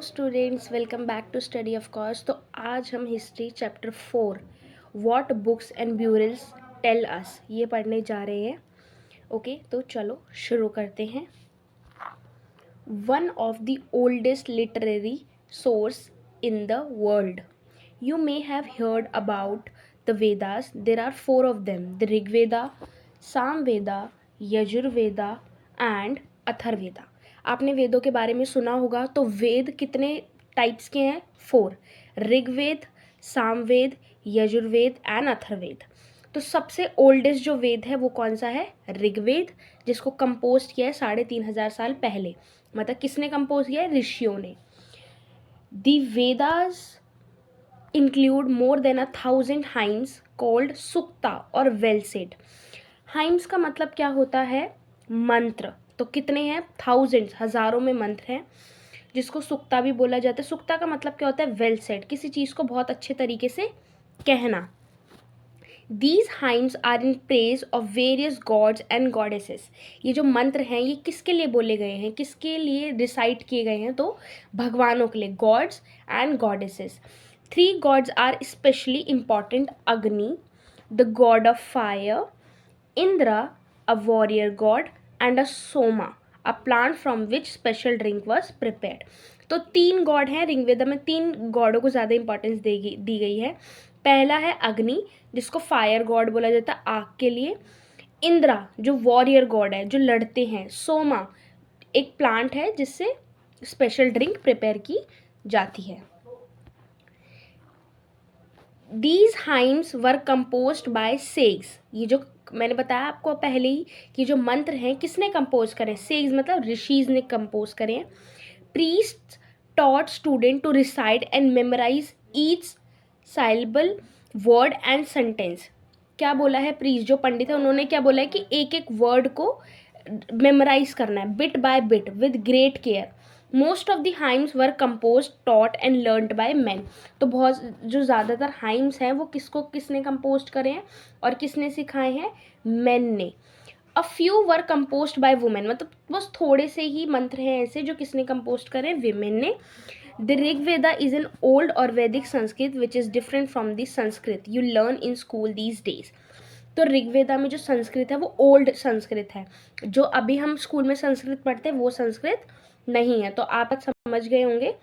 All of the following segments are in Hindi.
Students, welcome back to study of course. तो आज हम history chapter 4 what books and burials tell us ये पढ़ने जा रहे हैं। ओके, तो चलो शुरू करते हैं। One of the oldest literary source in the world, you may have heard about the Vedas. There are four of them: the Rig Veda, Samveda, Yajurveda and Atharvaveda. आपने वेदों के बारे में सुना होगा। तो वेद कितने टाइप्स के हैं? 4। ऋग्वेद, सामवेद, यजुर्वेद एंड अथर्ववेद। तो सबसे ओल्डेस्ट जो वेद है वो कौन सा है? ऋग्वेद, जिसको कंपोज किया है 3,500 साल पहले। मतलब किसने कंपोज किया है? ऋषियों ने। दी Vedas include more than 1,000 hymns called sukta और well said। hymns का मतलब क्या होता है? मंत्र। तो कितने हैं? थाउजेंड्स, हजारों में मंत्र हैं, जिसको सुक्ता भी बोला जाता है। सुक्ता का मतलब क्या होता है? वेल सेड, किसी चीज़ को बहुत अच्छे तरीके से कहना। These hymns are in praise of various gods and goddesses। ये जो मंत्र हैं ये किसके लिए बोले गए हैं, किसके लिए रिसाइट किए गए हैं? तो भगवानों के लिए, gods and goddesses. 3 gods are especially important: Agni, the god of fire; Indra, a warrior god; and a Soma, a plant from which special drink was prepared। तो 3 गॉड हैं। ऋग्वेद में 3 गॉडों को ज़्यादा इंपॉर्टेंस दी गई है। पहला है अग्नि, जिसको फायर गॉड बोला जाता है, आग के लिए। इंद्रा, जो वॉरियर गॉड है, जो लड़ते हैं। सोमा, एक प्लांट है जिससे स्पेशल ड्रिंक प्रिपेयर की जाती है। These hymns were composed by sages। ये जो मैंने बताया आपको पहले ही कि जो मंत्र हैं किसने कंपोज करे? सेज मतलब ऋषिज ने कंपोज करे हैं। Priests taught student to recite and memorize each syllable, word and sentence। क्या बोला है? प्रीस्ट जो पंडित है उन्होंने क्या बोला है कि एक एक वर्ड को मेमोराइज करना है, bit by bit, with great care. Most of the hymns were compose, taught and learned by man. तो बहुत जो ज़्यादातर हाइम्स हैं वो किसने कंपोज करे हैं और किसने सिखाए हैं? मैन ने। A few were compose by women, मतलब बस थोड़े से ही मंत्र हैं ऐसे जो किसने कंपोज करे? विमेन ने। The Rigveda is an old और वैदिक Sanskrit which is different from the Sanskrit you learn in school these days. तो ऋग्वेदा में जो संस्कृत है वो ओल्ड संस्कृत है। जो अभी हम स्कूल में संस्कृत पढ़ते हैं वो संस्कृत नहीं है। तो आप समझ गए होंगे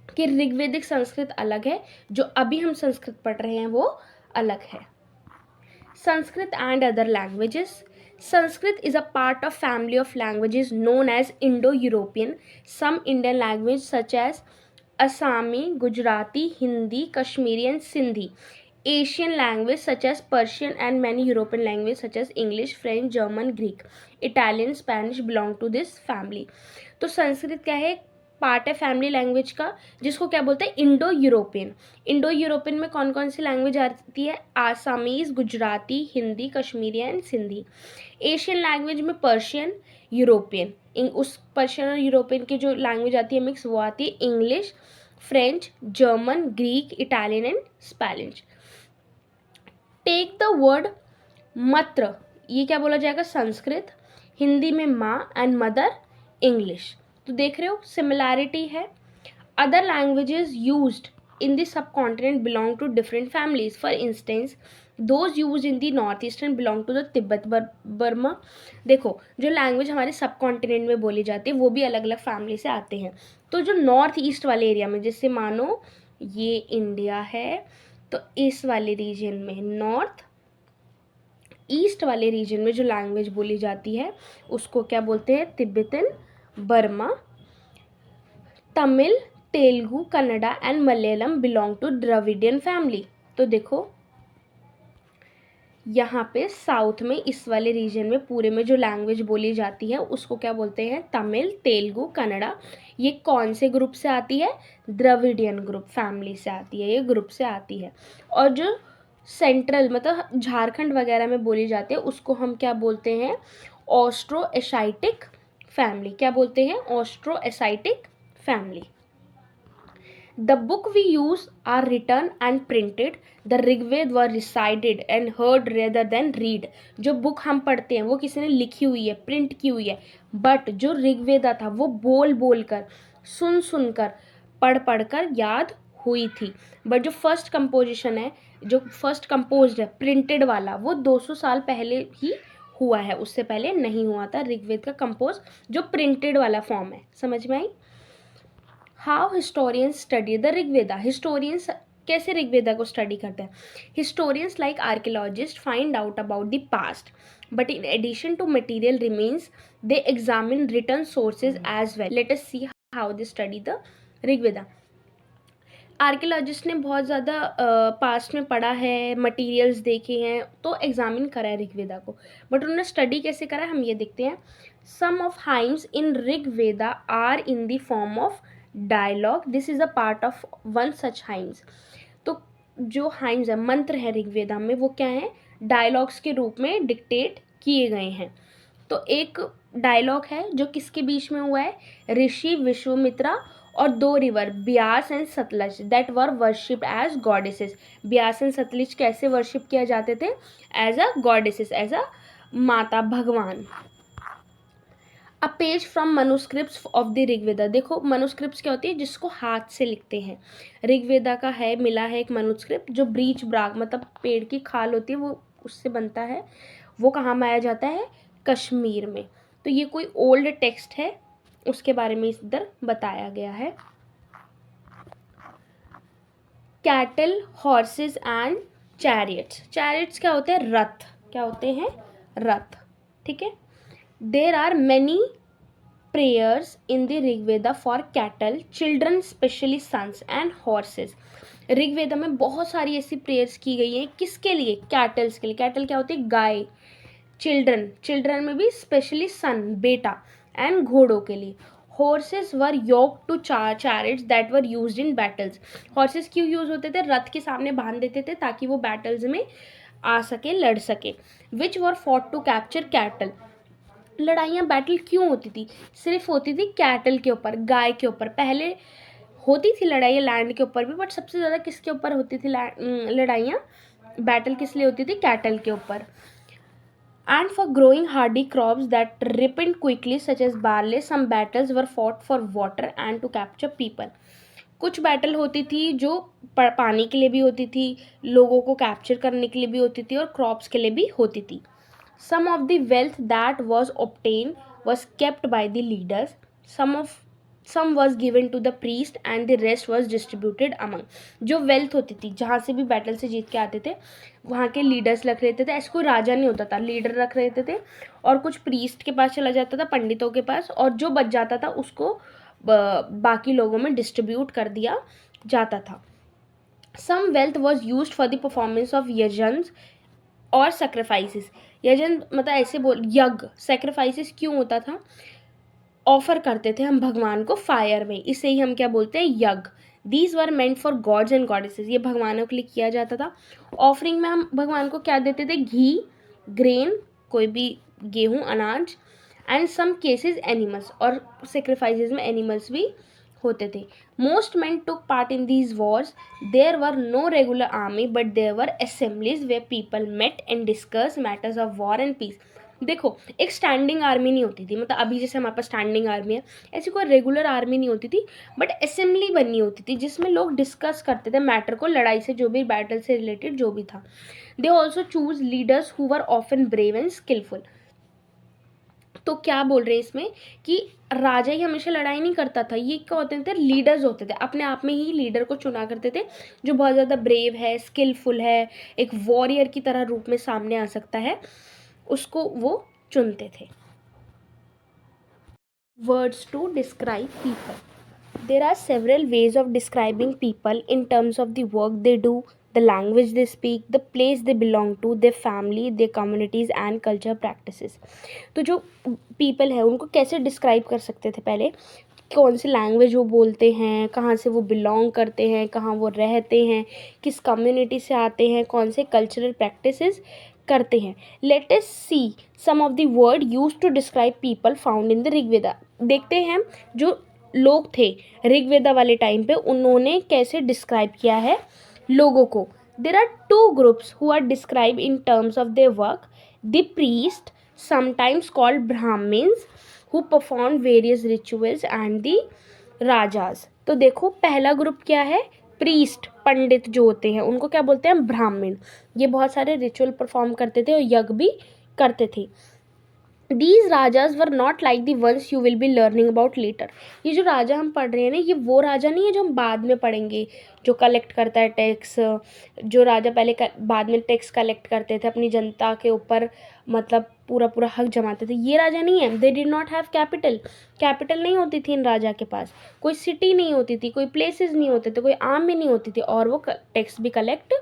कि ऋग्वेदिक संस्कृत अलग है, जो अभी हम संस्कृत पढ़ रहे हैं वो अलग है। Sanskrit and other languages. Sanskrit is a part of family of languages known as Indo-European. Some Indian languages such as Assami, Gujarati, Hindi, Kashmiri and Sindhi. Asian languages such as Persian and many European languages such as English, French, German, Greek, Italian, Spanish belong to this family। तो संस्कृत क्या है? पार्ट है फैमिली लैंग्वेज का, जिसको क्या बोलते हैं? Indo European. इंडो यूरोपियन में कौन कौन सी लैंग्वेज आती है? Assamese, Gujarati, Hindi, Kashmiri and Sindhi. Asian language में पर्शियन, यूरोपियन, उस पर्शियन और यूरोपियन की जो लैंग्वेज आती है मिक्स, वो आती है English, French, German, Greek, Italian and Spanish. Take the word mantra, ये क्या बोला जाएगा? संस्कृत। हिंदी में माँ एंड मदर इंग्लिश। तो देख रहे हो सिमिलैरिटी है। Other languages used in the subcontinent belong to different families. For instance, those used in the north eastern belong to the Tibet Burma. देखो, जो लैंग्वेज हमारे सब कॉन्टिनेंट में बोली जाती है वो भी अलग अलग फैमिली से आते हैं। तो जो नॉर्थ ईस्ट वाले एरिया में, जैसे मानो ये इंडिया है, तो इस वाले रीजन में, नॉर्थ ईस्ट वाले रीजन में जो लैंग्वेज बोली जाती है उसको क्या बोलते हैं? Tibetan Burma. Tamil, Telugu, Kannada and Malayalam belong to Dravidian family. तो देखो यहाँ पे साउथ में इस वाले रीजन में पूरे में जो लैंग्वेज बोली जाती है उसको क्या बोलते हैं? तमिल, तेलुगु, कन्नड़ा। ये कौन से ग्रुप से आती है? द्रविडियन ग्रुप फैमिली से आती है, ये ग्रुप से आती है। और जो सेंट्रल मतलब झारखंड वगैरह में बोली जाती है उसको हम क्या बोलते हैं? Austro Asiatic family. क्या बोलते हैं? Austro Asiatic family. The book we use are written and printed. The Rigved were recited and heard rather than read। जो बुक हम पढ़ते हैं वो किसी ने लिखी हुई है, प्रिंट की हुई है, बट जो ऋग्वेदा था वो बोल बोल कर सुन सुनकर, पढ़ पढ़कर याद हुई थी। बट जो फर्स्ट कंपोजिशन है, जो फर्स्ट कंपोज्ड है प्रिंटेड वाला, वो 200 साल पहले ही हुआ है, उससे पहले नहीं हुआ था ऋग्वेद का कंपोज, जो प्रिंटेड वाला फॉर्म है। समझ में आई? How historians study the Rigveda. Historians कैसे ऋग्वेदा को स्टडी करते हैं? Historians like archaeologists find out about the past, but in addition to material remains they examine written sources as well. Let us see how they study the Rigveda. Archaeologist ने बहुत ज़्यादा पास्ट में पढ़ा है, मटेरियल्स देखे हैं, तो एग्जामिन करा है ऋग्वेदा को। बट उन्होंने स्टडी कैसे करा है हम ये देखते हैं। Some of hymns in Rigveda are in the form of dialogue, this is a part of one such hymns. तो जो हाइम्स है, मंत्र है ऋग्वेदा में, वो क्या है? डायलॉग्स के रूप में डिक्टेट किए गए हैं। तो एक डायलॉग है जो किसके बीच में हुआ है? ऋषि विश्वामित्रा और दो river Beas and Sutlej that were worshipped as goddesses. Beas and Sutlej कैसे वर्शिप किया जाते थे? As a goddesses, as a माता, भगवान। A page from manuscripts of the Rigveda. देखो मनुस्क्रिप्ट्स क्या होती है? जिसको हाथ से लिखते हैं। ऋग्वेदा का है, मिला है एक मनुस्क्रिप्ट जो ब्रीच ब्राग मतलब पेड़ की खाल होती है, वो उससे बनता है। वो कहाँ पाया जाता है? कश्मीर में। तो ये कोई ओल्ड टेक्स्ट है, उसके बारे में इधर बताया गया है। Cattle, horses and chariots. Chariots क्या होते हैं? रथ। क्या होते हैं? रथ। ठीक है। There are many prayers in the Rigveda for cattle, children, specially sons and horses। Rigveda में बहुत सारी ऐसी प्रेयर्स की गई हैं। किसके लिए? कैटल्स के लिए। कैटल क्या होती है? गाय। चिल्ड्रन, चिल्ड्रन में भी स्पेशली सन, बेटा, एंड घोड़ों के लिए। Horses were yoke to chariots that were used in battles. Horses क्यों यूज होते थे? रथ के सामने बांध देते थे ताकि वो बैटल्स में आ सके, लड़ सके। विच वर फॉट टू कैप्चर कैटल। लड़ाइयाँ, बैटल क्यों होती थी? सिर्फ होती थी कैटल के ऊपर, गाय के ऊपर। पहले होती थी लड़ाइयाँ लैंड के ऊपर भी, बट सबसे ज़्यादा किसके ऊपर होती थी लड़ाइयाँ? बैटल किस लिए होती थी? कैटल के ऊपर। And for growing hardy crops that ripened quickly such as barley, some battles were fought for water and to capture people. कुछ बैटल होती थी जो पानी के लिए भी होती थी, लोगों को कैप्चर करने के लिए भी होती थी, और क्रॉप्स के लिए भी होती थी। Some of the wealth that was obtained was kept by the leaders. Some was given to the priest and the rest was distributed among। जो वेल्थ होती थी, जहाँ से भी बैटल से जीत के आते थे, वहाँ के लीडर्स रख रहते थे। ऐसे कोई राजा नहीं होता था, लीडर रख रहते थे, और कुछ प्रीस्ट के पास चला जाता था, पंडितों के पास, और जो बच जाता था उसको बाकी लोगों में डिस्ट्रीब्यूट कर दिया जाता था। Some wealth was used for the performance of yajans और सेक्रीफाइसेस। यजन मतलब ऐसे बोल, यज्ञ, सेक्रीफाइसेस क्यों होता था? ऑफर करते थे हम भगवान को फायर में, इसे ही हम क्या बोलते हैं? यज्ञ। These were meant for gods and goddesses. ये भगवानों के लिए किया जाता था। ऑफरिंग में हम भगवान को क्या देते थे? घी, ग्रेन, कोई भी गेहूँ, अनाज, एंड सम केसेस एनिमल्स, और सेक्रीफाइसेस में एनिमल्स भी होते थे। Most men took part in these wars. There were no regular army, but there were assemblies where people met and discussed matters of war and peace। देखो, एक स्टैंडिंग आर्मी नहीं होती थी, मतलब अभी जैसे हमारे पास स्टैंडिंग आर्मी है, ऐसी कोई रेगुलर आर्मी नहीं होती थी, बट असेंबली बननी होती थी जिसमें लोग डिस्कस करते थे मैटर को, लड़ाई से जो भी, बैटल से रिलेटेड जो भी था। They also choose leaders who were often brave and skillful. तो क्या बोल रहे हैं इसमें कि राजा ही हमेशा लड़ाई नहीं करता था, ये क्या होते थे? लीडर्स होते थे। अपने आप में ही लीडर को चुना करते थे जो बहुत ज़्यादा ब्रेव है, स्किलफुल है, एक वॉरियर की तरह रूप में सामने आ सकता है, उसको वो चुनते थे। Words to describe people. There are several ways of describing people in terms of the work they do, the language they speak, the place they belong to, their family, their communities and culture practices। तो जो people है उनको कैसे डिस्क्राइब कर सकते थे? पहले कौन सी लैंग्वेज वो बोलते हैं, कहाँ से वो बिलोंग करते हैं, कहाँ वो रहते हैं, किस कम्युनिटी से आते हैं, कौन से कल्चरल प्रैक्टिसेस करते हैं। Let us see some of the word used to describe people found in the Rigveda. देखते हैं जो लोग थे ऋग्वेदा वाले टाइम पे, उन्होंने कैसे डिस्क्राइब किया है लोगों को। There are two groups who are describe in terms of their work. The priest, sometimes called Brahmans, who performed various rituals, and the rajas. तो देखो पहला ग्रुप क्या है, प्रीस्ट, पंडित जो होते हैं उनको क्या बोलते हैं, ब्राह्मण। ये बहुत सारे रिचुअल परफॉर्म करते थे और यज्ञ भी करते थे। These rajas were not like the ones you will be learning about later. ये जो राजा हम पढ़ रहे हैं ना, ये वो राजा नहीं है जो हम बाद में पढ़ेंगे, जो कलेक्ट करता है टैक्स। जो राजा बाद में टैक्स कलेक्ट करते थे अपनी जनता के ऊपर, मतलब पूरा पूरा हक जमाते थे, ये राजा नहीं है। They did not have capital, capital नहीं होती थी इन राजा के पास, कोई सिटी नहीं होती थी, कोई प्लेसेस नहीं होते थे, कोई आर्मी नहीं होती थी, और वो टैक्स भी कलेक्ट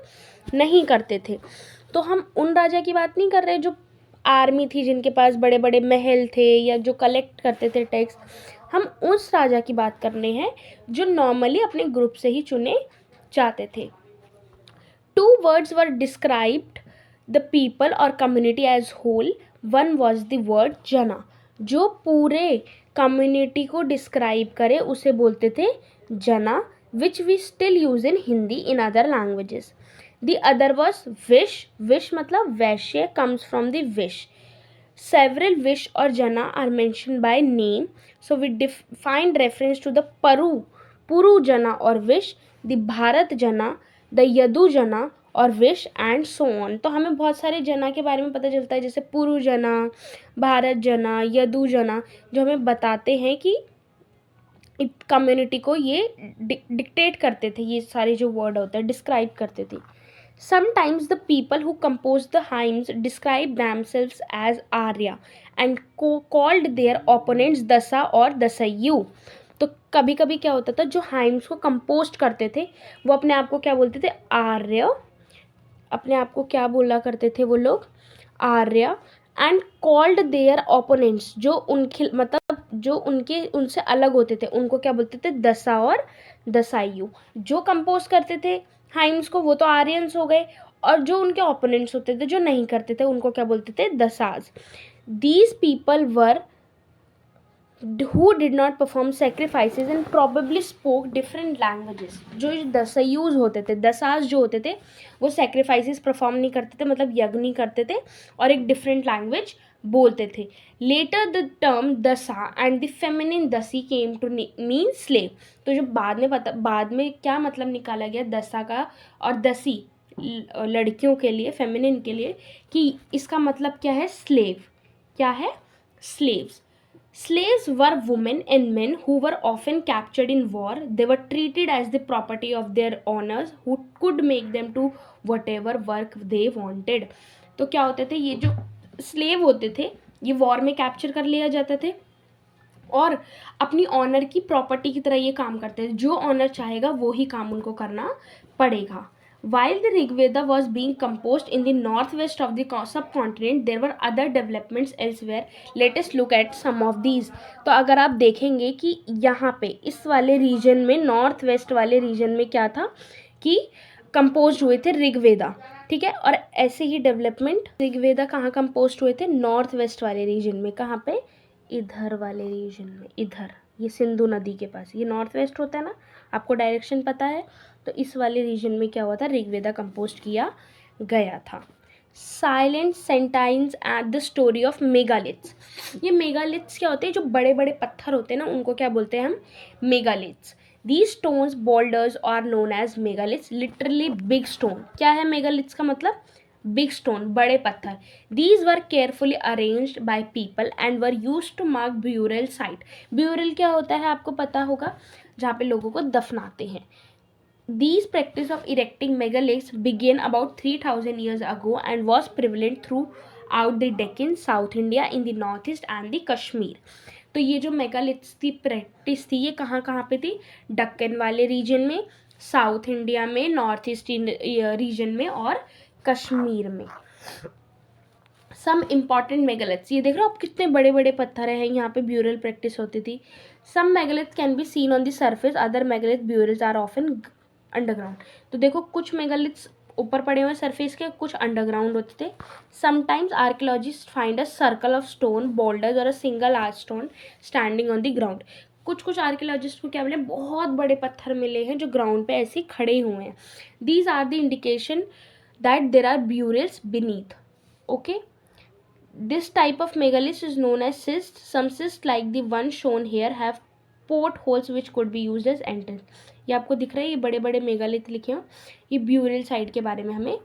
नहीं करते थे। तो हम उन राजा की बात नहीं कर रहे जो आर्मी थी, जिनके पास बड़े बड़े महल थे या जो कलेक्ट करते थे टैक्स। हम उस राजा की बात कर रहे हैं जो नॉर्मली अपने ग्रुप से ही चुने जाते थे। 2 words were described the people or community as whole. One was the word जना, जो पूरे कम्युनिटी को डिस्क्राइब करे उसे बोलते थे जना, which we still use in Hindi in other languages. The other was wish. Wish मतलब वैश्य, comes from the wish. Several wish or jana are mentioned by name, so we find reference to the puru jana or wish, the bharat jana, the yadu jana और विश एंड सो ऑन। तो हमें बहुत सारे जना के बारे में पता चलता है, जैसे पुरु जना, भारत जना, यदु जना, जो हमें बताते हैं कि कम्युनिटी को ये डिक्टेट करते थे, ये सारे जो वर्ड होते हैं डिस्क्राइब करते थे। Sometimes the people who composed the hymns described themselves as Arya and called their opponents Dasa और दसयु। तो कभी कभी क्या होता था, जो हाइम्स को कंपोज करते थे वो अपने आप को क्या बोलते थे, आर्य। अपने आप को क्या बोला करते थे वो लोग, आर्य। एंड कॉल्ड देयर ओपोनेंट्स, जो उनके मतलब जो उनके उनसे अलग होते थे उनको क्या बोलते थे, दसा और दसायु। जो कंपोज करते थे हाइम्स को वो तो आर्यंस हो गए, और जो उनके ओपोनेंट्स होते थे जो नहीं करते थे उनको क्या बोलते थे, Dasas. These people were who did not perform sacrifices and probably spoke different languages। जो दसयूज होते थे, दसास जो होते थे, वो sacrifices परफॉर्म नहीं करते थे, मतलब यज्ञ नहीं करते थे, और एक डिफरेंट लैंग्वेज बोलते थे। लेटर द टर्म दसा एंड द फेमिनिन दसी केम टू मीन स्लेव। तो जो बाद में क्या मतलब निकाला गया दसा का और दसी, लड़कियों के लिए, फेमिनिन के लिए, कि इसका मतलब क्या है, स्लेव। क्या है, slaves. Slaves were women and men who were often captured in war. They were treated as the property of their owners who could make them do whatever work they wanted. तो क्या होते थे, ये जो स्लेव होते थे ये वॉर में कैप्चर कर लिया जाते थे और अपनी ऑनर की प्रॉपर्टी की तरह ये काम करते थे। जो ऑनर चाहेगा वो ही काम उनको करना पड़ेगा। While the Rig Veda was being composed in the northwest of the subcontinent, there were other developments elsewhere. Let us look at some of these. तो अगर आप देखेंगे कि यहाँ पे इस वाले रीजन में, नॉर्थ वेस्ट वाले रीजन में क्या था कि कंपोज हुए थे ऋग्वेदा, ठीक है। और ऐसे ही डेवलपमेंट, ऋग्वेदा कहाँ कंपोज हुए थे, नॉर्थ वेस्ट वाले रीजन में। कहाँ पे, इधर वाले रीजन में, इधर ये सिंधु नदी के पास, ये नॉर्थ वेस्ट होता है ना, आपको डायरेक्शन पता है। तो इस वाले रीजन में क्या हुआ था, ऋग्वेदा कंपोज किया गया था। Silent sentinels at the story of megaliths. ये मेगालिथ्स क्या होते हैं, जो बड़े बड़े पत्थर होते हैं ना उनको क्या बोलते हैं हम, megaliths. These stones boulders are known as megaliths, literally big stone। क्या है मेगालिथ्स का मतलब, बिग स्टोन, बड़े पत्थर। These were carefully arranged by people and were used to mark burial site। burial क्या होता है आपको पता होगा, जहाँ पे लोगों को दफनाते हैं। These practice of erecting megaliths began about 3000 years ago and was prevalent throughout the Deccan, South India, in the Northeast and the Kashmir। तो ये जो मेगालिथ्स की प्रैक्टिस थी ये कहाँ कहाँ पे थी, डक्कन वाले रीजन में, साउथ इंडिया में, नॉर्थ ईस्ट रीजन में और कश्मीर में। सम इम्पॉर्टेंट मेगालिथ्स, ये देख रहे हो आप कितने बड़े बड़े पत्थर हैं, यहाँ पे ब्यूरल प्रैक्टिस होती थी। Some megaliths can be seen on the surface, other megalith burials are often underground. तो देखो कुछ मेगालिथ्स ऊपर पड़े हुए सरफेस के, कुछ अंडरग्राउंड होते थे। Sometimes archaeologists find a circle of stone boulders और a single arch stone standing on the ground. कुछ आर्कियोलॉजिस्ट को क्या बोले, बहुत बड़े पत्थर मिले हैं जो ग्राउंड पे ऐसे खड़े हुए हैं। These are the indication that there are burials beneath. Okay, this type of megalith is known as cysts. Some cysts like the one shown here have porthole which could be used as entrance. ये आपको दिख रहा है, ये बड़े बड़े मेगालिथ लिखे हैं, ये ब्यूरल साइट के बारे में हमें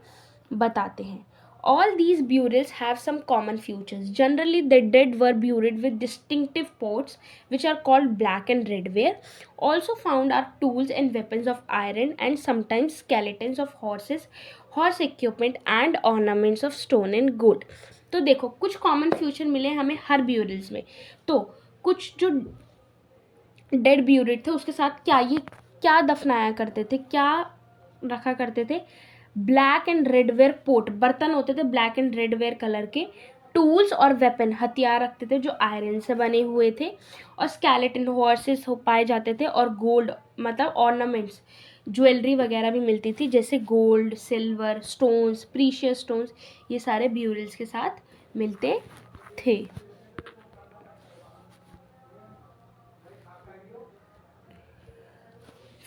बताते हैं। All these burials have some common features. Generally, the dead were buried with distinctive ports, which are called black and red ware. Also found are tools and weapons of iron and sometimes skeletons of horses, horse equipment and ornaments of stone and gold. तो देखो कुछ कॉमन फ्यूचर मिले हमें हर ब्यूरल्स में। तो कुछ जो डेड ब्यूरिड थे उसके साथ ये क्या दफनाया करते थे, क्या रखा करते थे, black and red ware pot, बर्तन होते थे black and red ware colour के, टूल्स और वेपन हथियार रखते थे जो आयरन से बने हुए थे, और स्केलेटन हॉर्सेस हो पाए जाते थे, और गोल्ड मतलब ऑर्नामेंट्स ज्वेलरी वगैरह भी मिलती थी जैसे gold, silver, stones, precious stones, ये सारे ब्यूरल्स के साथ मिलते थे।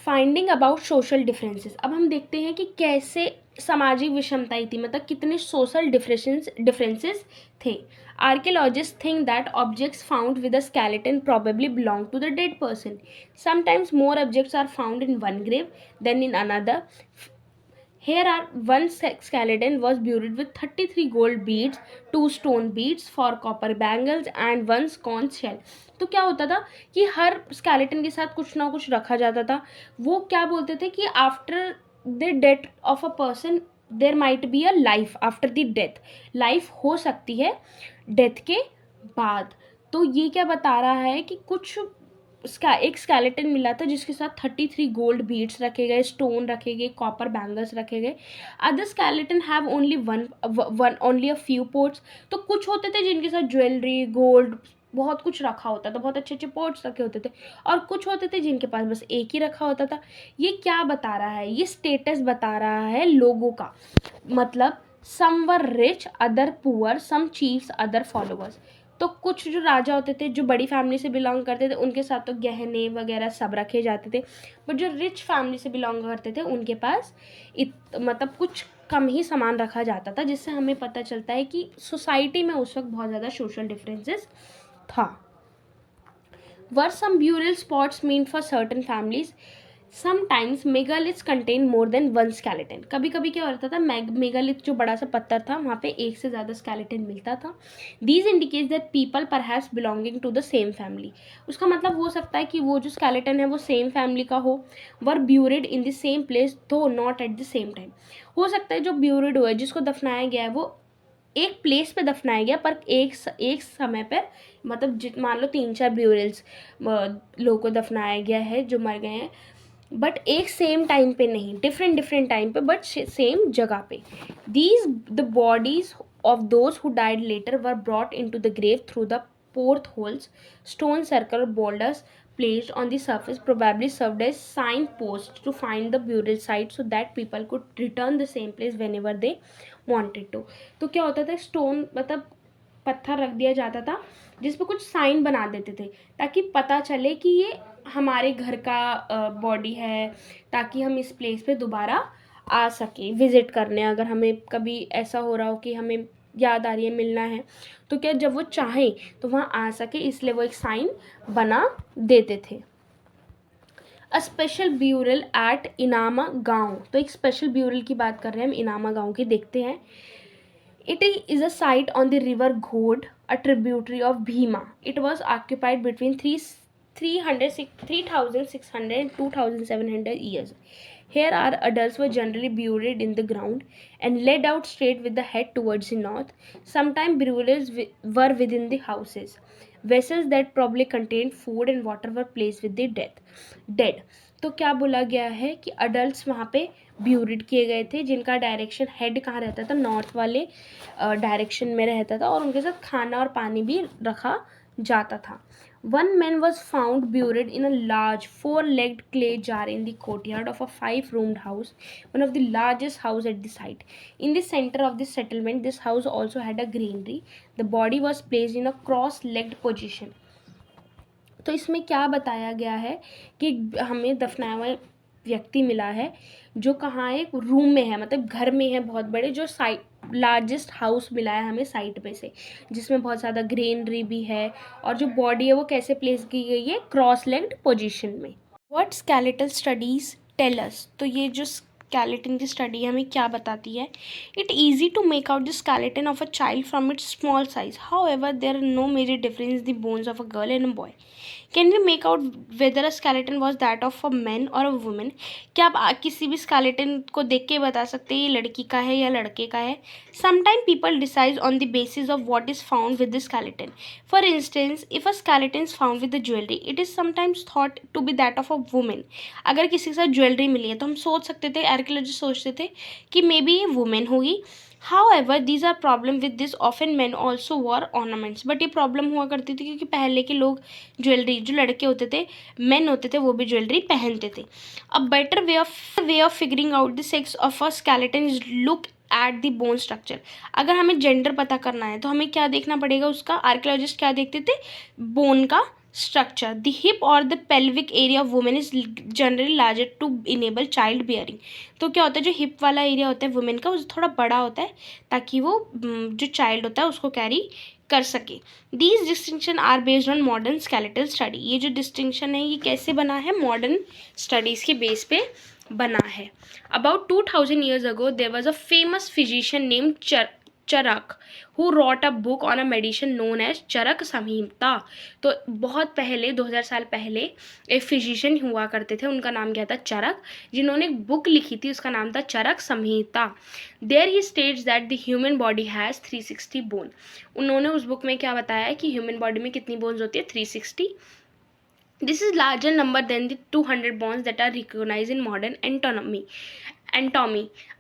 Finding about social differences. अब हम देखते हैं कि कैसे सामाजिक विषमताएं थी, मतलब कितने सोशल डिफरेंसेस थे। Archaeologist think that objects found with a skeleton probably belong to the dead person. Sometimes more objects are found in one grave than in another. Here are one skeleton was buried with 33 gold beads, 2 stone beads for copper bangles and 1 conch shell. तो क्या होता था कि हर स्केलेटन के साथ कुछ ना कुछ रखा जाता था। वो क्या बोलते थे कि after the death of a person there might be a life after the death, life हो सकती है डेथ के बाद। तो ये क्या बता रहा है कि कुछ एक स्केलेटन मिला था जिसके साथ 33 गोल्ड बीड्स रखे गए, स्टोन रखे गए, कॉपर बैंगल्स रखे गए। Other skeleton have only a few ports. तो कुछ होते थे जिनके साथ ज्वेलरी, गोल्ड, बहुत कुछ रखा होता था, बहुत अच्छे अच्छे पोर्ट्स रखे होते थे, और कुछ होते थे जिनके पास बस एक ही रखा होता था। ये क्या बता रहा है, ये स्टेटस बता रहा है लोगों का, मतलब some were rich, other poor, some chiefs, other followers. तो कुछ जो राजा होते थे जो बड़ी फैमिली से बिलोंग करते थे उनके साथ तो गहने वगैरह सब रखे जाते थे, बट जो रिच फैमिली से बिलोंग करते थे उनके पास मतलब कुछ कम ही सामान रखा जाता था, जिससे हमें पता चलता है कि सोसाइटी में उस वक्त बहुत ज़्यादा सोशल डिफरेंसेस था। Were some burial spots meant for certain families? Sometimes megaliths contain more than one skeleton. कभी कभी क्या होता था, मेगालिथ जो बड़ा सा पत्थर था वहाँ पे एक से ज़्यादा स्केलेटन मिलता था। These indicates that people perhaps belonging to the same family. उसका मतलब हो सकता है कि वो जो स्केलेटन है वो सेम फैमिली का हो। Were buried in the same place though not at the same time. हो सकता है जो ब्यूरिड हुआ है, जिसको दफनाया गया है, वो एक प्लेस पे दफनाया गया पर एक समय पर, मतलब मान लो 3-4 ब्यूरल्स लोगों को दफनाया गया है जो मर गए हैं, बट एक सेम टाइम पे नहीं, डिफरेंट टाइम पे, बट सेम जगह पे। The bodies of those who died later were brought into the grave through the port holes, stone circle boulders placed on the surface probably served as signposts to find the burial site so that people could return the same place whenever they wanted to. तो क्या होता था, स्टोन मतलब पत्थर रख दिया जाता था जिस पे कुछ साइन बना देते थे ताकि पता चले कि ये हमारे घर का बॉडी है, ताकि हम इस प्लेस पे दोबारा आ सके विज़िट करने। अगर हमें कभी ऐसा हो रहा हो कि हमें याद आ रही है, मिलना है, तो क्या जब वो चाहें तो वहाँ आ सके, इसलिए वो एक साइन बना देते थे। अ स्पेशल ब्यूरल एट इनामा गांव। तो एक स्पेशल ब्यूरल की बात कर रहे हैं हम इनामा गांव की, देखते हैं। It is a site on the river Ghod, a tributary of Bhima. It was occupied between 3,600 and 2,700 years. Here our adults were generally buried in the ground and laid out straight with the head towards the north. Sometimes burials were within the houses. Vessels that probably contained food and water were placed with the dead. तो क्या बोला गया है कि अडल्ट्स वहाँ पे ब्यूरिड किए गए थे जिनका डायरेक्शन, हेड कहाँ रहता था, नॉर्थ वाले डायरेक्शन में रहता था, और उनके साथ खाना और पानी भी रखा जाता था। One man was found buried in a large 4-legged clay jar in the courtyard of a 5-roomed house, one of the largest house at the site. In the center of the settlement, this house also had a granary. The body was placed in a cross-legged position. तो इसमें क्या बताया गया है कि हमें दफनाया हुआ व्यक्ति मिला है जो कहाँ एक रूम में है, मतलब घर में है बहुत बड़े, जो साइड लार्जेस्ट हाउस मिला है हमें साइट पे से, जिसमें बहुत ज़्यादा ग्रीनरी भी है, और जो बॉडी है वो कैसे प्लेस की गई है, क्रॉस लेग्ड पोजीशन में। What skeletal studies tell us, तो ये जो स्केलेटन की स्टडी हमें क्या बताती है? It easy to make out the skeleton of a child from its small size, however there are no major difference the bones of a girl and a boy. Can we make out whether a skeleton was that of a man और अ वुमेन? क्या आप किसी भी स्केलेटन को देख के बता सकते हैं ये लड़की का है या लड़के का है? Sometime people decide on the basis of what is found with the skeleton. For instance, if a skeleton is found with the jewellery, it is sometimes thought to be that of a woman. अगर किसी के साथ ज्वेलरी मिली है तो हम सोच सकते थे, आर्कियोलॉजिस्ट सोचते थे कि मे बी ये वुमेन होगी। However, these are problem with this, often men also wore ornaments, but ये प्रॉब्लम हुआ करती थी क्योंकि पहले के लोग ज्वेलरी, जो लड़के होते थे, मेन होते थे, वो भी ज्वेलरी पहनते थे। A better way of figuring out the sex of a skeleton is look at the bone structure. अगर हमें जेंडर पता करना है तो हमें क्या देखना पड़ेगा उसका? आर्कियोलॉजिस्ट क्या देखते थे? बोन का स्ट्रक्चर। द हिप और the pelvic area of women is generally larger to enable child bearing. तो क्या होता है, जो हिप वाला एरिया होता है वुमेन का, वो थोड़ा बड़ा होता है ताकि वो जो चाइल्ड होता है उसको कैरी कर सके। These distinction are based on modern skeletal study. ये जो डिस्टिंक्शन है ये कैसे बना है? मॉडर्न स्टडीज़ के बेस पे बना है। About 2000 years ago there was a famous physician named Charaka who wrote a book on a medicine known as Charaka Samhita. तो बहुत पहले 2000 साल पहले एक फिजिशियन हुआ करते थे, उनका नाम क्या था? चरक, जिन्होंने एक बुक लिखी थी, उसका नाम था Charaka Samhita. There he states that the human body has 360 bone. उन्होंने उस बुक में क्या बताया कि ह्यूमन बॉडी में कितनी बोन्स होती है? 360। This is larger number than the 200 bones that are recognized in modern anatomy.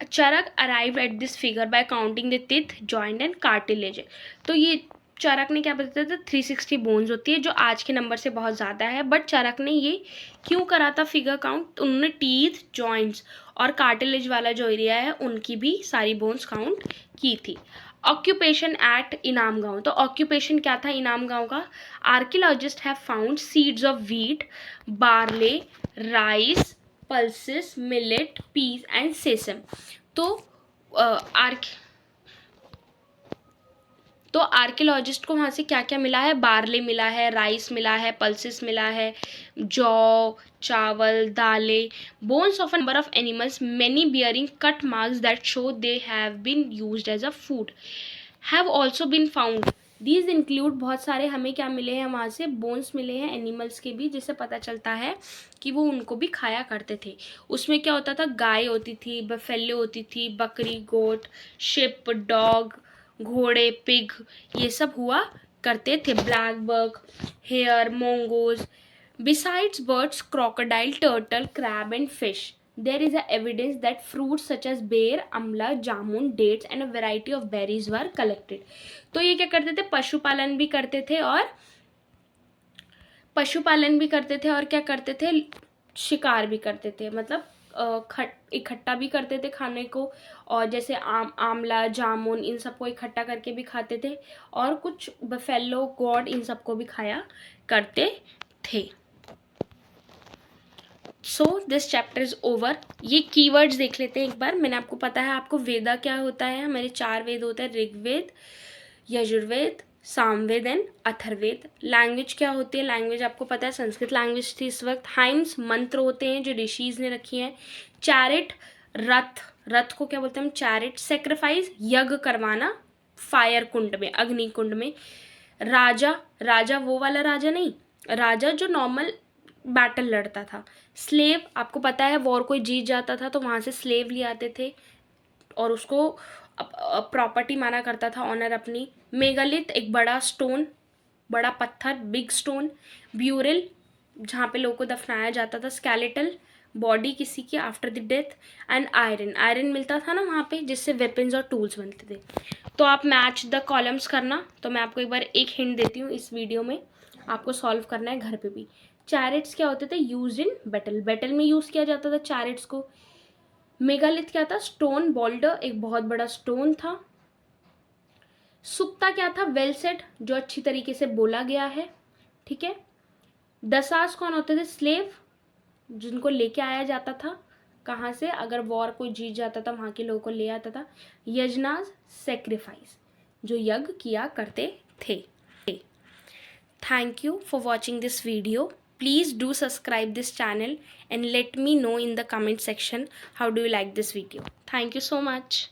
Charak arrived at this figure by counting the teeth, joint and cartilage. तो ये चरक ने क्या बताया था? 360 बोन्स होती है, जो आज के नंबर से बहुत ज़्यादा है। बट चरक ने ये क्यों करा था फिगर काउंट? उन्होंने टीथ, जॉइंट्स और कार्टिलेज वाला जो एरिया है उनकी भी सारी बोन्स काउंट की थी। ऑक्यूपेशन एट इनाम गांव। तो ऑक्यूपेशन क्या था इनाम गांव का? Archaeologist have found seeds of wheat, barley, rice, pulses, millet, peas and sesame. तो आर्कियोलॉजिस्ट को वहाँ से क्या क्या मिला है? बार्ले मिला है, राइस मिला है, पल्सेस मिला है, जौ, चावल, दालें, bones of a number of animals, many bearing cut marks that show they have been used as a food have also been found. These include, बहुत सारे हमें क्या मिले हैं वहाँ से? बोन्स मिले हैं एनिमल्स के भी, जिससे पता चलता है कि वो उनको भी खाया करते थे। उसमें क्या होता था? गाय होती थी, बफेलो होती थी, बकरी, गोट, शिप, डॉग, घोड़े, पिग, ये सब हुआ करते थे। Black buck, hare, mongoose, besides birds, crocodile, turtle, crab and fish. There is a evidence that fruits such as बेर, अमला, जामुन, dates and a variety of berries were collected. तो ये क्या करते थे? पशुपालन भी करते थे और क्या करते थे? शिकार भी करते थे, मतलब इकट्ठा भी करते थे खाने को, और जैसे आमला, जामुन, इन सबको इकट्ठा करके भी खाते थे, और कुछ बफेलो, गॉड, इन सबको भी खाया करते थे। So this chapter is over. ये कीवर्ड्स देख लेते हैं एक बार। मैंने आपको पता है आपको वेदा क्या होता है? हमारे 4 वेद होते हैं, ऋग्वेद, यजुर्वेद, सामवेद एंड अथर्ववेद। लैंग्वेज क्या होती है? लैंग्वेज आपको पता है संस्कृत लैंग्वेज थी इस वक्त। हाइम्स मंत्र होते हैं जो ऋषिज ने रखी हैं। चैरिट रथ को क्या बोलते हैं हम? चैरिट। सेक्रीफाइस यज्ञ करवाना, फायर कुंड में, अग्नि कुंड में। राजा वो वाला राजा नहीं, राजा जो नॉर्मल बैटल लड़ता था। स्लेव, आपको पता है वॉर कोई जीत जाता था तो वहाँ से स्लेव ले आते थे और उसको प्रॉपर्टी माना करता था, ऑनर अपनी। मेगालिथ, एक बड़ा स्टोन, बड़ा पत्थर, बिग स्टोन। ब्यूरल, जहाँ पे लोगों को दफनाया जाता था। स्केलेटल, बॉडी किसी की after the death. And iron मिलता था ना वहाँ पे, जिससे वेपन्स और टूल्स बनते थे। तो आप मैच द कॉलम्स करना। तो मैं आपको एक बार एक हिंट देती हूँ इस वीडियो में, आपको सॉल्व करना है घर पे भी। चैरिट्स क्या होते थे? यूज इन बैटल में यूज़ किया जाता था चैरिट्स को। मेगालिथ क्या था? स्टोन बोल्डर, एक बहुत बड़ा स्टोन था। सुक्ता क्या था? वेल सेड, जो अच्छी तरीके से बोला गया है, ठीक है। दसास कौन होते थे? स्लेव, जिनको लेके आया जाता था कहाँ से? अगर वॉर कोई जीत जाता था वहाँ के लोगों को ले आता था। यजनाज सेक्रीफाइस, जो यज्ञ किया करते थे। Thank you for watching this video. Please do subscribe this channel and let me know in the comment section how do you like this video. Thank you so much.